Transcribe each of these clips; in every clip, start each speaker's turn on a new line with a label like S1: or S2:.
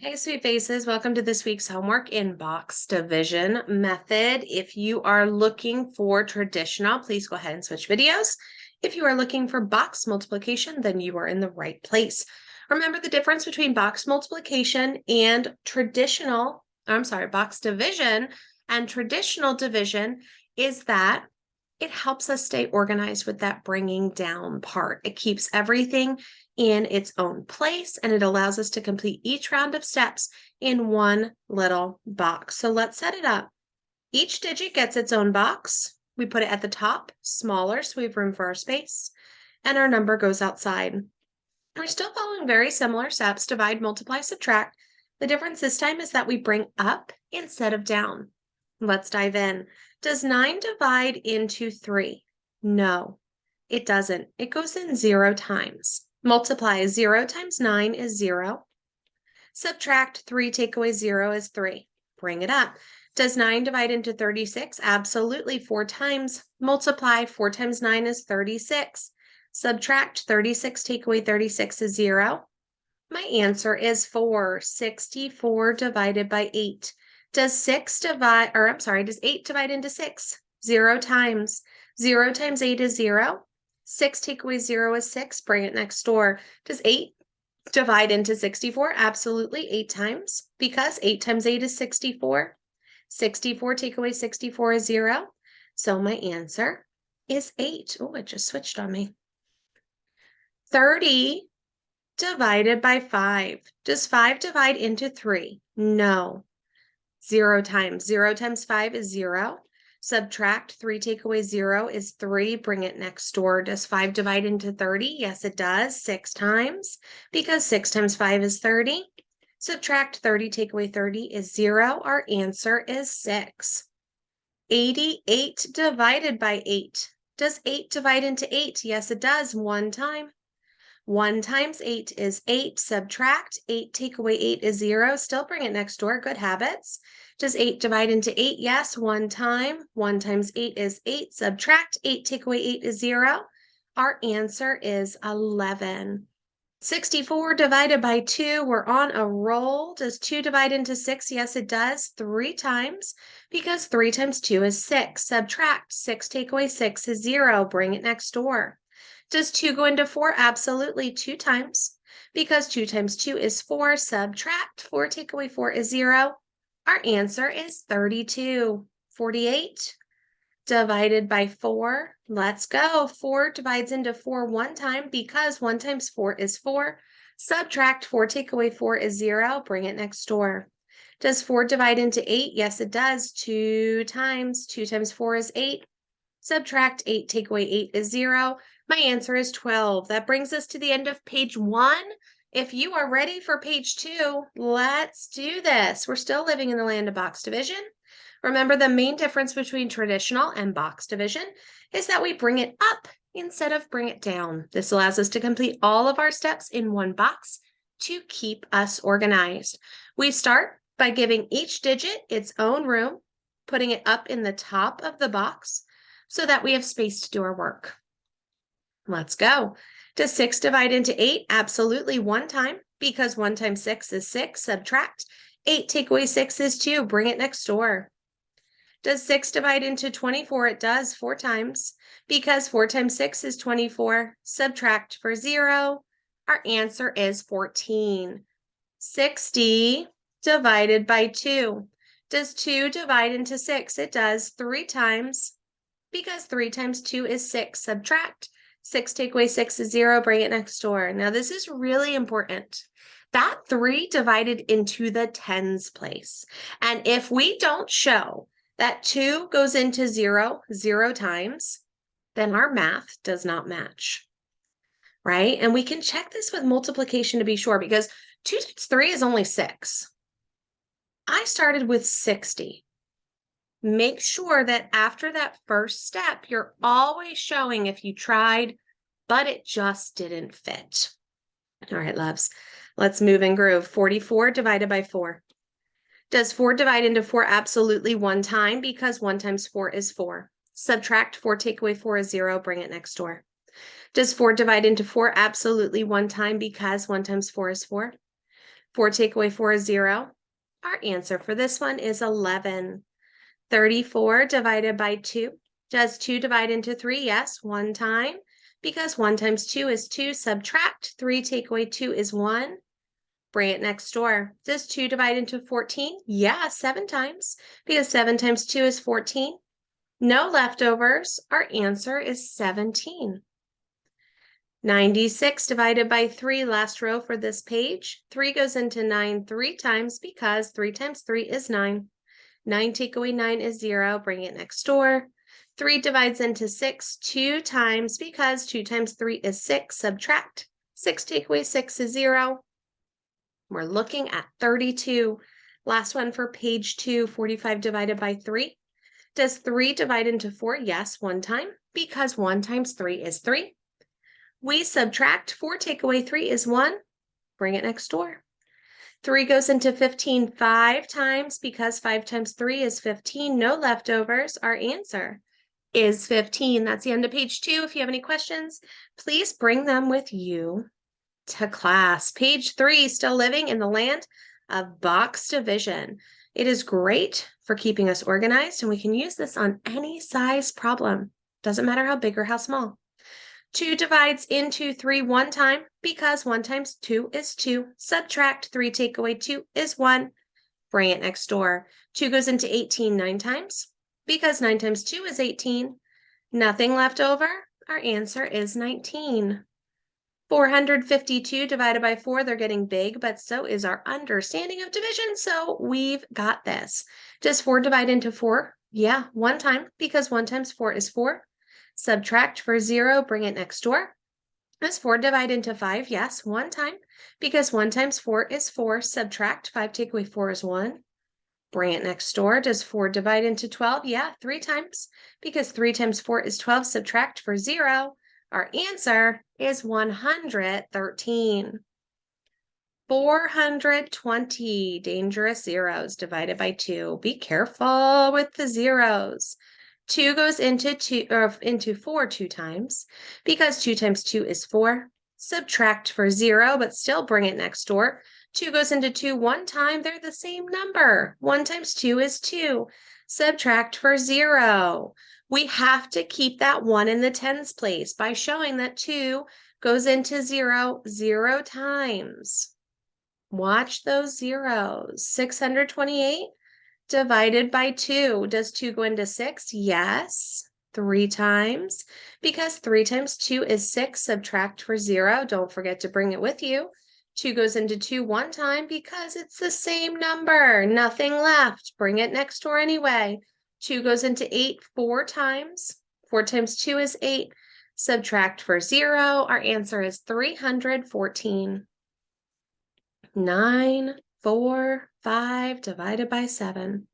S1: Hey, sweet faces. Welcome to this week's homework in box division method. If you are looking for traditional, please go ahead and switch videos. If you are looking for box multiplication, then you are in the right place. Remember the difference between box multiplication and box division and traditional division is that it helps us stay organized with that bringing down part. It keeps everything in its own place, and it allows us to complete each round of steps in one little box. So let's set it up. Each digit gets its own box. We put it at the top, smaller, so we have room for our space, and our number goes outside. We're still following very similar steps: divide, multiply, subtract. The difference this time is that we bring up instead of down. Let's dive in. Does 9 divide into 3? No, it doesn't. It goes in 0 times. Multiply 0 times 9 is 0. Subtract 3, take away 0 is 3. Bring it up. Does 9 divide into 36? Absolutely, 4 times. Multiply 4 times 9 is 36. Subtract 36, take away 36 is 0. My answer is 4. 64 divided by 8. Does 8 divide into 6? 0 times. 0 times 8 is 0. 6 take away 0 is 6. Bring it next door. Does 8 divide into 64? Absolutely, 8 times, because 8 times 8 is 64. 64 take away 64 is 0. So my answer is 8. Oh, it just switched on me. 30 divided by 5. Does 5 divide into 3? No. 0 times. 0 times 5 is 0. Subtract 3, take away 0 is 3. Bring it next door. Does 5 divide into 30? Yes, it does. 6 times, because 6 times 5 is 30. Subtract 30, take away 30 is 0. Our answer is 6. 88 divided by 8. Does 8 divide into 8? Yes, it does. 1 time. 1 times 8 is 8. Subtract 8, take away 8 is 0. Still bring it next door. Good habits. Does 8 divide into 8? Yes, 1 time. 1 times 8 is 8. Subtract 8, take away 8 is 0. Our answer is 11. 64 divided by 2. We're on a roll. Does 2 divide into 6? Yes, it does. 3 times, because 3 times 2 is 6. Subtract 6, take away 6 is 0. Bring it next door. Does 2 go into 4? Absolutely, 2 times, because 2 times 2 is 4. Subtract 4, take away 4 is 0. Our answer is 32. 48 divided by 4. Let's go. 4 divides into 4 1 time, because 1 times 4 is 4. Subtract 4, take away 4 is 0. Bring it next door. Does 4 divide into 8? Yes, it does. 2 times. 2 times 4 is 8. Subtract 8, take away 8 is 0. My answer is 12. That brings us to the end of page 1. If you are ready for page 2, let's do this. We're still living in the land of box division. Remember, the main difference between traditional and box division is that we bring it up instead of bring it down. This allows us to complete all of our steps in one box to keep us organized. We start by giving each digit its own room, putting it up in the top of the box so that we have space to do our work. Let's go. Does 6 divide into 8? Absolutely, 1 time, because 1 times 6 is 6. Subtract 8, take away 6 is 2. Bring it next door. Does 6 divide into 24? It does, 4 times, because 4 times 6 is 24. Subtract for 0. Our answer is 14. 60 divided by 2. Does 2 divide into 6? It does, 3 times, because 3 times 2 is 6. Subtract 6, take away 6 is 0. Bring it next door. Now, this is really important. That 3 divided into the tens place. And if we don't show that 2 goes into 0 times, then our math does not match, right? And we can check this with multiplication to be sure, because 2 times 3 is only 6. I started with 60. Make sure that after that first step, you're always showing if you tried, but it just didn't fit. All right, loves, let's move and groove. 44 divided by 4. Does 4 divide into 4? Absolutely, 1 time, because 1 times 4 is 4. Subtract 4, take away 4 is 0. Bring it next door. Does 4 divide into 4? Absolutely, 1 time, because 1 times 4 is 4. 4 take away 4 is 0. Our answer for this one is 11. 34 divided by 2. Does 2 divide into 3? Yes, one time. Because 1 times 2 is 2. Subtract 3 take away 2 is 1. Bring it next door. Does 2 divide into 14? Yeah, 7 times. Because 7 times 2 is 14. No leftovers. Our answer is 17. 96 divided by 3, last row for this page. 3 goes into 9 3 times because 3 times 3 is 9. 9 take away 9 is 0. Bring it next door. 3 divides into 6 2 times because 2 times 3 is 6. Subtract. 6 take away 6 is 0. We're looking at 32. Last one for page 2, 45 divided by 3. Does 3 divide into 4? Yes, one time, because 1 times 3 is 3. We subtract. 4 take away 3 is 1. Bring it next door. 3 goes into 15 5 times because 5 times 3 is 15. No leftovers. Our answer is 15. That's the end of page 2. If you have any questions, please bring them with you to class. Page 3, still living in the land of box division. It is great for keeping us organized, and we can use this on any size problem. Doesn't matter how big or how small. 2 divides into 3 one time because 1 times 2 is 2. Subtract 3 take away 2 is 1. Bring it next door. 2 goes into 18 9 times because 9 times 2 is 18. Nothing left over. Our answer is 19. 452 divided by 4, they're getting big, but so is our understanding of division, so we've got this. Does 4 divide into 4? Yeah, one time, because 1 times 4 is 4. Subtract for 0, bring it next door. Does 4 divide into 5? Yes, one time, because 1 times 4 is 4. Subtract, 5 take away 4 is 1. Bring it next door. Does 4 divide into 12? Yeah, 3 times, because 3 times 4 is 12. Subtract for 0. Our answer is 113. 420 dangerous zeros divided by 2. Be careful with the zeros. 2 goes into 4 2 times because 2 times 2 is 4. Subtract for 0, but still bring it next door. 2 goes into 2 one time. They're the same number. 1 times 2 is 2. Subtract for 0. We have to keep that 1 in the tens place by showing that 2 goes into 0 0 times. Watch those zeros. 628 divided by 2. Does 2 go into 6? Yes. 3 times. Because 3 times 2 is 6. Subtract for 0. Don't forget to bring it with you. 2 goes into 2 one time because it's the same number. Nothing left. Bring it next door anyway. 2 goes into 8 4 times. 4 times 2 is 8. Subtract for 0. Our answer is 314. 9 4 5 divided by 7.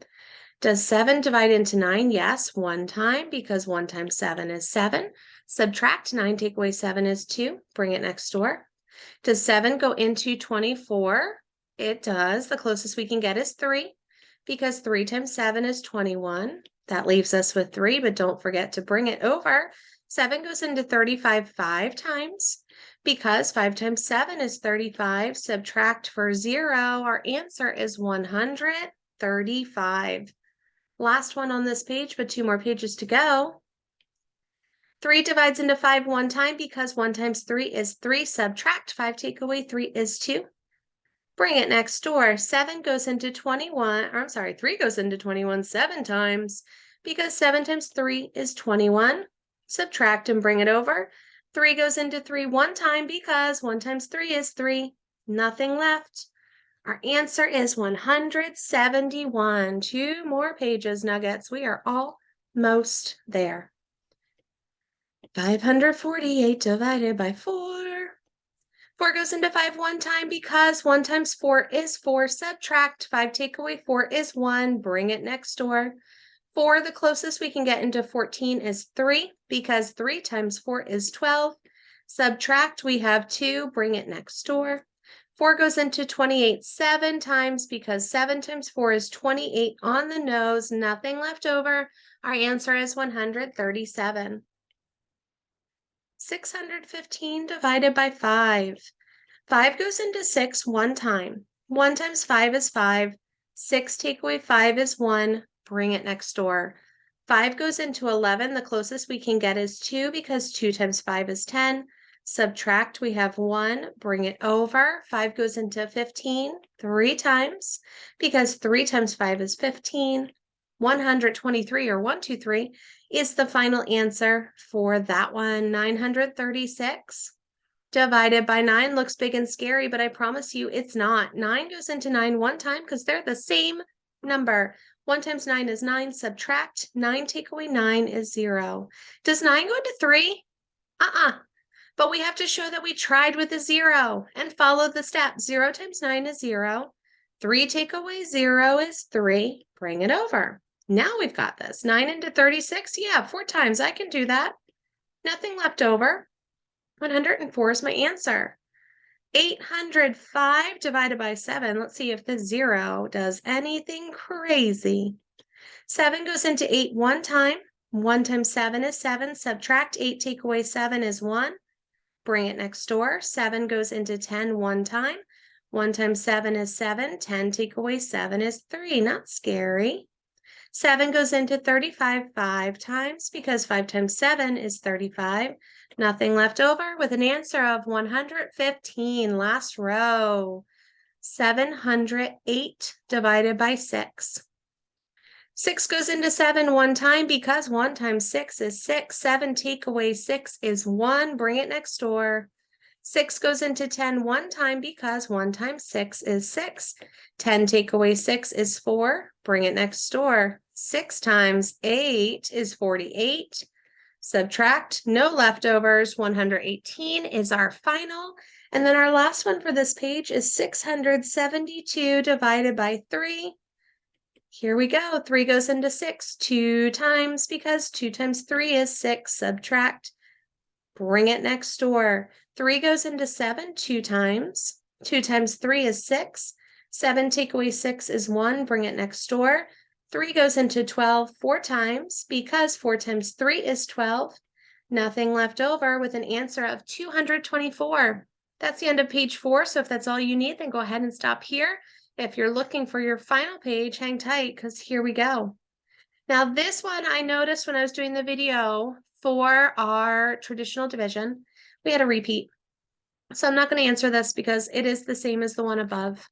S1: Does 7 divide into 9? Yes, one time, because 1 times 7 is 7. Subtract 9, take away 7 is 2. Bring it next door. Does 7 go into 24? It does. The closest we can get is 3, because 3 times 7 is 21. That leaves us with 3, but don't forget to bring it over. 7 goes into 35 5 times. Because 5 times 7 is 35, subtract for 0. Our answer is 135. Last one on this page, but 2 more pages to go. 3 divides into 5 one time because 1 times 3 is 3. Subtract 5, take away 3 is 2. Bring it next door. 7 goes into 21, or I'm sorry, 3 goes into 21 7 times because 7 times 3 is 21. Subtract and bring it over. 3 goes into 3 one time because 1 times 3 is 3. Nothing left. Our answer is 171. 2 more pages, Nuggets. We are almost there. 548 divided by 4. 4 goes into 5 one time because 1 times 4 is 4. Subtract 5, take away 4 is 1. Bring it next door. 4, the closest we can get into 14 is 3 because 3 times 4 is 12. Subtract, we have 2. Bring it next door. 4 goes into 28 7 times because 7 times 4 is 28 on the nose. Nothing left over. Our answer is 137. 615 divided by 5. 5 goes into 6 one time 1 times 5 is 5. 6 take away 5 is 1. Bring it next door. 5 goes into 11. The closest we can get is 2 because 2 times 5 is 10. Subtract, we have 1. Bring it over. 5 goes into 15 3 times because 3 times 5 is 15. 123 or 123 is the final answer for that one. 936. Divided by 9 looks big and scary, but I promise you it's not. 9 goes into 9 one time because they're the same number. 1 times 9 is 9. Subtract 9, take away 9 is 0. Does 9 go into 3? But we have to show that we tried with a 0 and follow the steps. 0 times 9 is 0. 3 take away 0 is 3. Bring it over. Now we've got this. 9 into 36? Yeah, 4 times. I can do that. Nothing left over. 104 is my answer. 805 divided by 7. Let's see if the 0 does anything crazy. 7 goes into 8 one time. 1 times 7 is 7. Subtract 8, take away 7 is 1. Bring it next door. 7 goes into 10 one time. 1 times 7 is 7. 10 take away 7 is 3. Not scary. 7 goes into 35 5 times because 5 times 7 is 35. Nothing left over with an answer of 115. Last row. 708 divided by 6. 6 goes into 7 one time because 1 times 6 is 6. 7 take away 6 is 1. Bring it next door. 6 goes into 10 one time because 1 times 6 is 6. 10 take away 6 is 4. Bring it next door. 6 times 8 is 48. Subtract, no leftovers. 118 is our final. And then our last one for this page is 672 divided by 3. Here we go. 3 goes into 6 2 times because 2 times 3 is 6. Subtract. Bring it next door. 3 goes into 7 2 times. 2 times 3 is 6. 7 take away 6 is 1. Bring it next door. 3 goes into 12 4 times because 4 times 3 is 12. Nothing left over with an answer of 224. That's the end of page 4. So if that's all you need, then go ahead and stop here. If you're looking for your final page, hang tight because here we go. Now this one I noticed when I was doing the video for our traditional division, we had a repeat. So I'm not going to answer this because it is the same as the one above.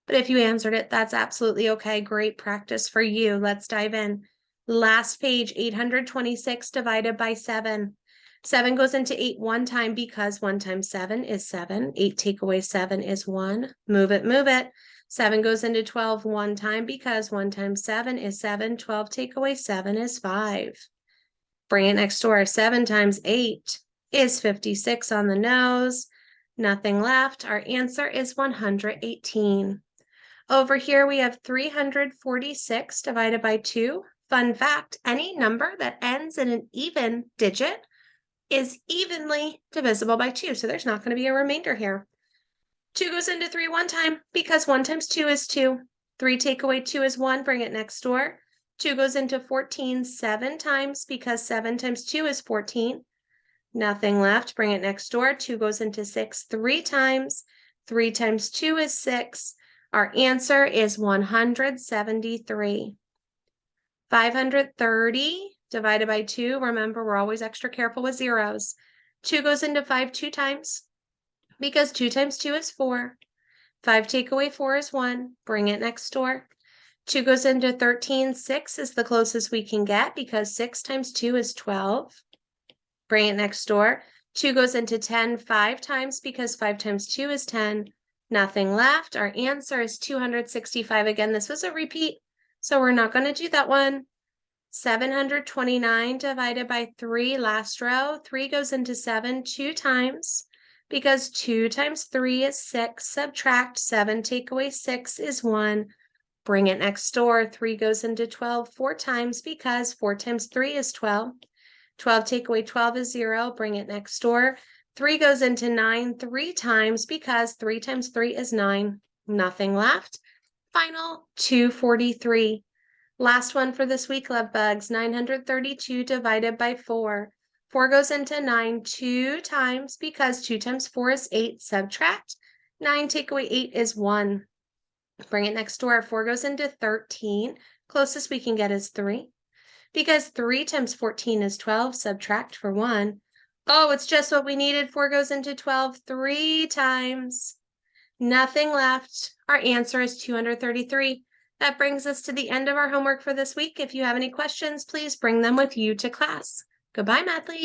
S1: But if you answered it, that's absolutely okay. Great practice for you. Let's dive in. Last page, 826 divided by 7. 7 goes into 8 one time because 1 times 7 is 7. 8 take away 7 is 1. Move it, move it. 7 goes into 12 one time because 1 times 7 is 7. 12 take away 7 is 5. Bring it next door. 7 times 8 is 56 on the nose. Nothing left. Our answer is 118. Over here, we have 346 divided by 2. Fun fact, any number that ends in an even digit is evenly divisible by 2. So there's not going to be a remainder here. 2 goes into 3 one time because 1 times 2 is 2. 3 take away 2 is 1. Bring it next door. 2 goes into 14 7 times because 7 times 2 is 14. Nothing left. Bring it next door. 2 goes into 6 3 times. 3 times 2 is 6. Our answer is 173. 530 divided by 2. Remember, we're always extra careful with zeros. 2 goes into 5 2 times because 2 times 2 is 4. 5 take away 4 is 1. Bring it next door. 2 goes into 13. 6 is the closest we can get because 6 times 2 is 12. Bring it next door. 2 goes into 10 5 times because 5 times 2 is 10. Nothing left. Our answer is 265. Again, this was a repeat, so we're not going to do that one. 729 divided by 3, last row. 3 goes into 7 2 times because 2 times 3 is 6. Subtract 7, take away 6 is 1. Bring it next door. 3 goes into 12 4 times because 4 times 3 is 12. 12 take away 12 is 0. Bring it next door. 3 goes into 9 3 times because 3 times 3 is 9. Nothing left. Final 243. Last one for this week, love bugs. 932 divided by 4. 4 goes into 9 2 times because 2 times 4 is 8. Subtract. 9 take away 8 is 1. Bring it next door. 4 goes into 13. Closest we can get is 3. Because 3 times 14 is 12, subtract for 1. Oh, it's just what we needed. 4 goes into 12 3 times. Nothing left. Our answer is 233. That brings us to the end of our homework for this week. If you have any questions, please bring them with you to class. Goodbye, Mathletes.